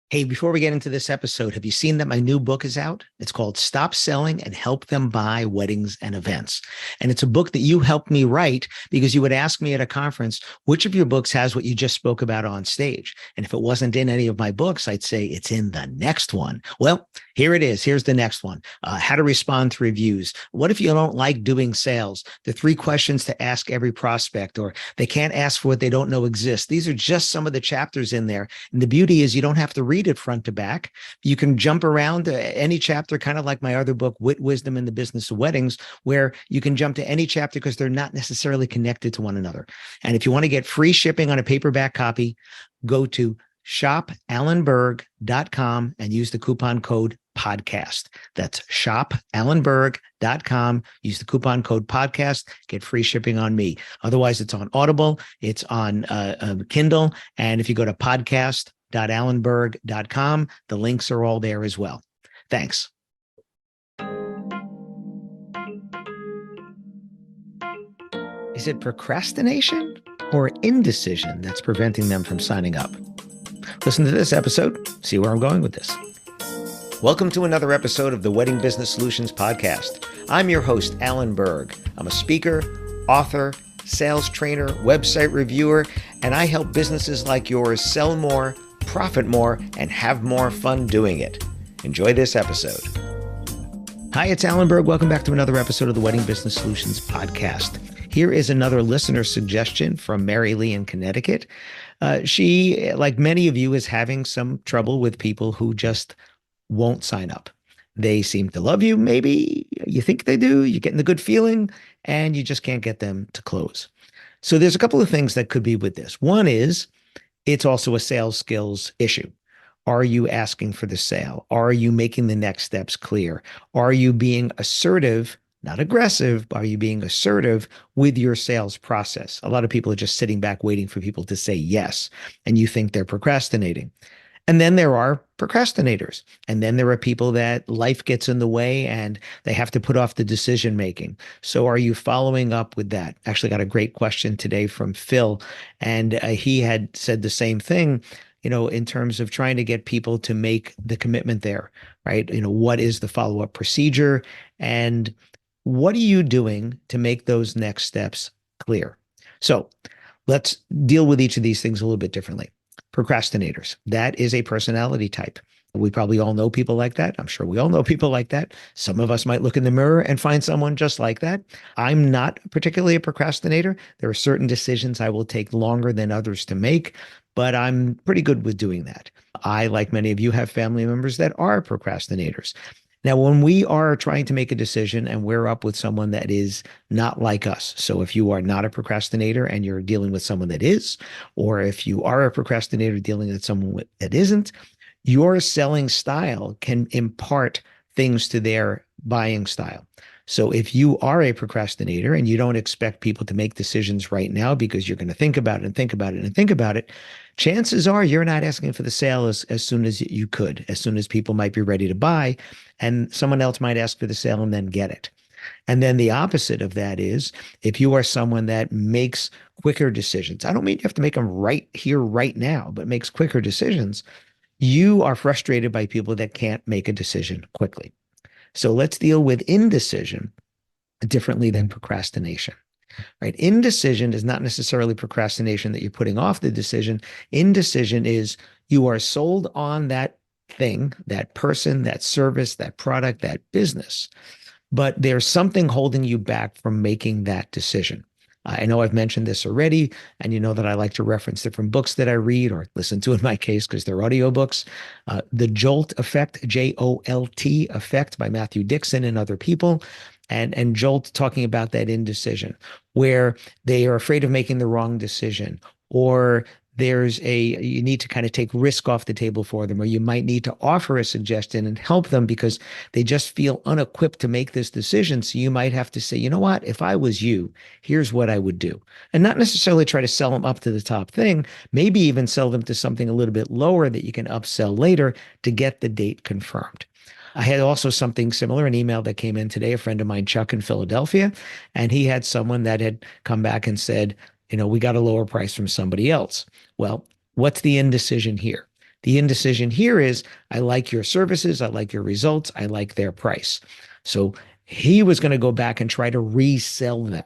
Hey, before we get into this episode, have you seen that my new book is out? It's called Stop Selling and Help Them Buy Weddings and Events. And it's a book that you helped me write because you would ask me at a conference, which of your books has what you just spoke about on stage? And if it wasn't in any of my books, I'd say it's in the next one. Well, here it is. Here's the next one. How to respond to reviews. What if you don't like doing sales? The 3 questions to ask every prospect, or they can't ask for what they don't know exists. These are just some of the chapters in there. And the beauty is you don't have to read it front to back. You can jump around to any chapter, kind of like my other book, Wit, Wisdom, and the Business of Weddings, where you can jump to any chapter because they're not necessarily connected to one another. And if you want to get free shipping on a paperback copy, go to shopalanberg.com and use the coupon code podcast. That's shopalanberg.com. Use the coupon code podcast. Get free shipping on me. Otherwise, it's on Audible. It's on Kindle. And if you go to podcast.allenberg.com, the links are all there as well. Thanks. Is it procrastination or indecision that's preventing them from signing up? Listen to this episode, see where I'm going with this. Welcome to another episode of the Wedding Business Solutions Podcast. I'm your host, Allen Berg. I'm a speaker, author, sales trainer, website reviewer, and I help businesses like yours sell more, profit more, and have more fun doing it. Enjoy this episode. Hi, it's Allen Berg. Welcome back to another episode of the Wedding Business Solutions Podcast. Here is another listener suggestion from Marylee in Connecticut. She, like many of you, is having some trouble with people who just won't sign up. They seem to love you. Maybe you think they do. You're getting the good feeling, and you just can't get them to close. So there's a couple of things that could be with this. One is it's also a sales skills issue. Are you asking for the sale? Are you making the next steps clear? Are you being assertive? Not aggressive, but are you being assertive with your sales process? A lot of people are just sitting back waiting for people to say yes, and you think they're procrastinating. And then there are procrastinators. And then there are people that life gets in the way and they have to put off the decision making. So are you following up with that? Actually got a great question today from Phil. And he had said the same thing, in terms of trying to get people to make the commitment there, right? What is the follow-up procedure? And what are you doing to make those next steps clear? So let's deal with each of these things a little bit differently. Procrastinators, that is a personality type. We probably all know people like that. I'm sure we all know people like that. Some of us might look in the mirror and find someone just like that. I'm not particularly a procrastinator. There are certain decisions I will take longer than others to make, but I'm pretty good with doing that. I, like many of you, have family members that are procrastinators. Now, when we are trying to make a decision and we're up with someone that is not like us, so if you are not a procrastinator and you're dealing with someone that is, or if you are a procrastinator dealing with someone that isn't, your selling style can impart things to their buying style. So if you are a procrastinator and you don't expect people to make decisions right now because you're going to think about it and think about it and think about it, chances are you're not asking for the sale as soon as you could, as soon as people might be ready to buy, and someone else might ask for the sale and then get it. And then the opposite of that is if you are someone that makes quicker decisions, I don't mean you have to make them right here, right now, but makes quicker decisions, you are frustrated by people that can't make a decision quickly. So let's deal with indecision differently than procrastination, right? Indecision is not necessarily procrastination that you're putting off the decision. Indecision is you are sold on that thing, that person, that service, that product, that business, but there's something holding you back from making that decision. I know I've mentioned this already, and you know that I like to reference different books that I read or listen to in my case because they're audiobooks. The Jolt Effect, J-O-L-T Effect by Matthew Dixon and other people. And Jolt talking about that indecision, where they are afraid of making the wrong decision, or you need to kind of take risk off the table for them, or you might need to offer a suggestion and help them because they just feel unequipped to make this decision. So you might have to say, you know what, if I was you, here's what I would do. And not necessarily try to sell them up to the top thing, maybe even sell them to something a little bit lower that you can upsell later to get the date confirmed. I had also something similar, an email that came in today, a friend of mine, Chuck in Philadelphia, and he had someone that had come back and said, we got a lower price from somebody else. Well, what's the indecision here? The indecision here is, I like your services, I like your results, I like their price. So he was going to go back and try to resell them.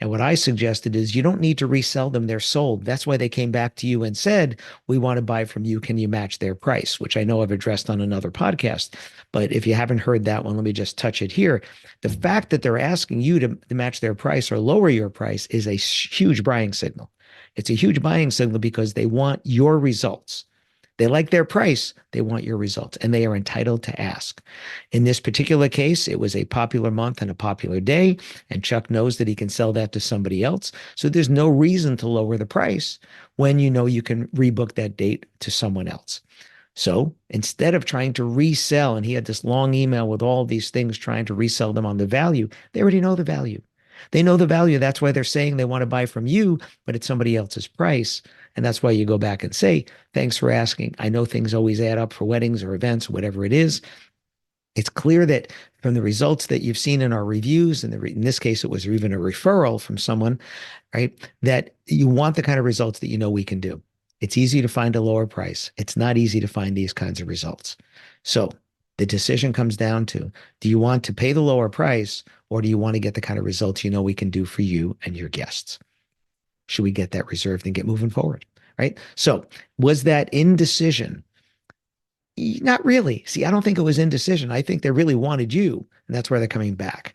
And what I suggested is you don't need to resell them. They're sold. That's why they came back to you and said, we want to buy from you. Can you match their price? Which I know I've addressed on another podcast. But if you haven't heard that one, let me just touch it here. The fact that they're asking you to match their price or lower your price is a huge buying signal. It's a huge buying signal because they want your results. They like their price. They want your results, and they are entitled to ask. In this particular case, it was a popular month and a popular day, and Chuck knows that he can sell that to somebody else. So there's no reason to lower the price when you know you can rebook that date to someone else. So instead of trying to resell, and he had this long email with all these things trying to resell them on the value, they already know the value. They know the value. That's why they're saying they want to buy from you, but it's somebody else's price. And that's why you go back and say, thanks for asking. I know things always add up for weddings or events, whatever it is. It's clear that from the results that you've seen in our reviews, and in this case, it was even a referral from someone, right, that you want the kind of results that you know we can do. It's easy to find a lower price. It's not easy to find these kinds of results. So the decision comes down to, do you want to pay the lower price, or do you want to get the kind of results you know we can do for you and your guests? Should we get that reserved and get moving forward? Right? So was that indecision? Not really. See, I don't think it was indecision. I think they really wanted you, and that's why they're coming back.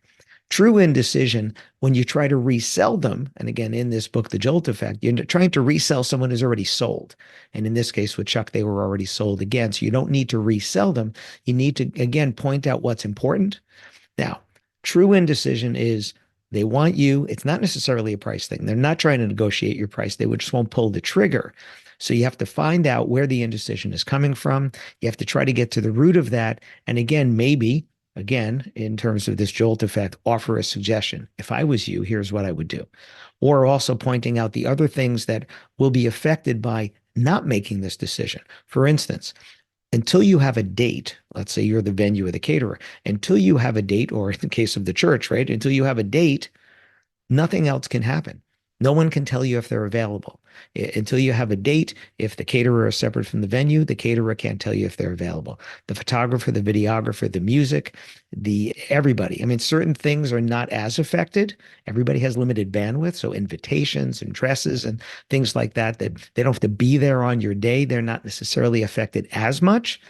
True indecision, when you try to resell them, and again, in this book, The Jolt Effect, you're trying to resell someone who's already sold. And in this case with Chuck, they were already sold again. So you don't need to resell them. You need to, again, point out what's important. Now, true indecision is they want you. It's not necessarily a price thing. They're not trying to negotiate your price. They just won't pull the trigger. So you have to find out where the indecision is coming from. You have to try to get to the root of that. And again, maybe, again, in terms of this jolt effect, offer a suggestion. If I was you, here's what I would do. Or also pointing out the other things that will be affected by not making this decision. For instance, until you have a date, let's say you're the venue or the caterer, until you have a date, or in the case of the church, right, until you have a date, nothing else can happen. No one can tell you if they're available. Until you have a date, if the caterer is separate from the venue, the caterer can't tell you if they're available. The photographer, the videographer, the music, everybody. I mean, certain things are not as affected. Everybody has limited bandwidth. So invitations and dresses and things like that, that they don't have to be there on your day. They're not necessarily affected as much.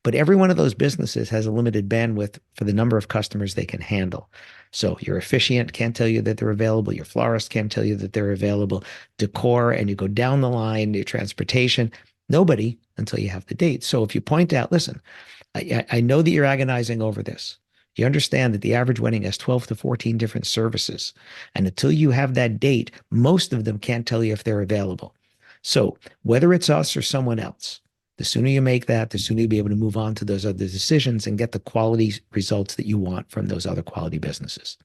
But every one of those businesses has a limited bandwidth for the number of customers they can handle. So your officiant can't tell you that they're available. Your florist can't tell you that they're available. Decor, and you go down the line, your transportation, nobody until you have the date. So if you point out, listen, I know that you're agonizing over this. You understand that the average wedding has 12 to 14 different services. And until you have that date, most of them can't tell you if they're available. So whether it's us or someone else, the sooner you make that, the sooner you'll be able to move on to those other decisions and get the quality results that you want from those other quality businesses.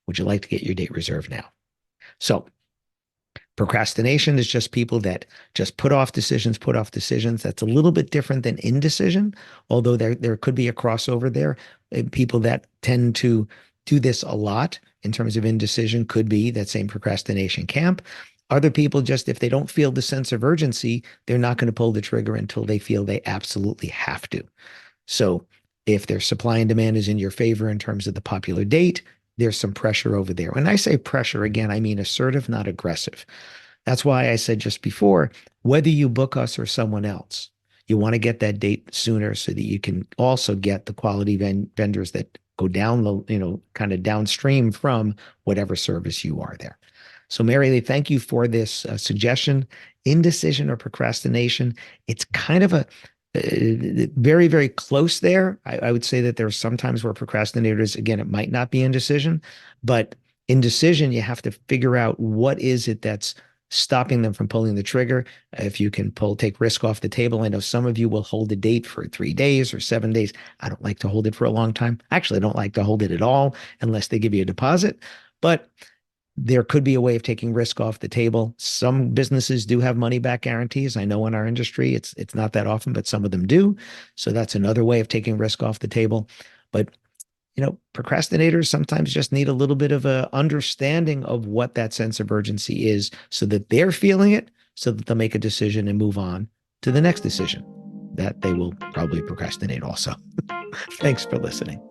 Would you like to get your date reserved now? So procrastination is just people that just put off decisions. That's a little bit different than indecision, although there could be a crossover there. People that tend to do this a lot in terms of indecision could be that same procrastination camp. Other people, just if they don't feel the sense of urgency, they're not going to pull the trigger until they feel they absolutely have to. So if their supply and demand is in your favor in terms of the popular date, there's some pressure over there. When I say pressure, again, I mean assertive, not aggressive. That's why I said just before, whether you book us or someone else, you want to get that date sooner so that you can also get the quality vendors that go down the, kind of downstream from whatever service you are there. So Marylee, thank you for this suggestion. Indecision or procrastination, it's kind of a very, very close there. I would say that there are some times where procrastinators, again, it might not be indecision, but indecision, you have to figure out what is it that's stopping them from pulling the trigger. If you can take risk off the table. I know some of you will hold a date for 3 days or 7 days. I don't like to hold it for a long time. Actually, I don't like to hold it at all unless they give you a deposit. But there could be a way of taking risk off the table. Some businesses do have money back guarantees. I know in our industry, it's not that often, but some of them do. So that's another way of taking risk off the table. But, procrastinators sometimes just need a little bit of a understanding of what that sense of urgency is so that they're feeling it, so that they'll make a decision and move on to the next decision that they will probably procrastinate also. Thanks for listening.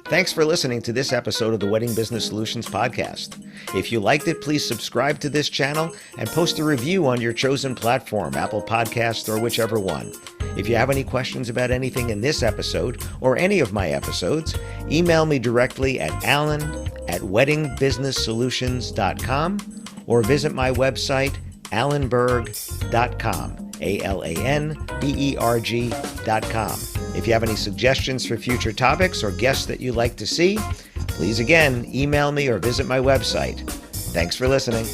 Thanks for listening to this episode of the Wedding Business Solutions podcast. If you liked it, please subscribe to this channel and post a review on your chosen platform, Apple Podcasts or whichever one. If you have any questions about anything in this episode or any of my episodes, email me directly at alan@weddingbusinesssolutions.com or visit my website, alanberg.com, alanberg.com. If you have any suggestions for future topics or guests that you'd like to see, please again, email me or visit my website. Thanks for listening.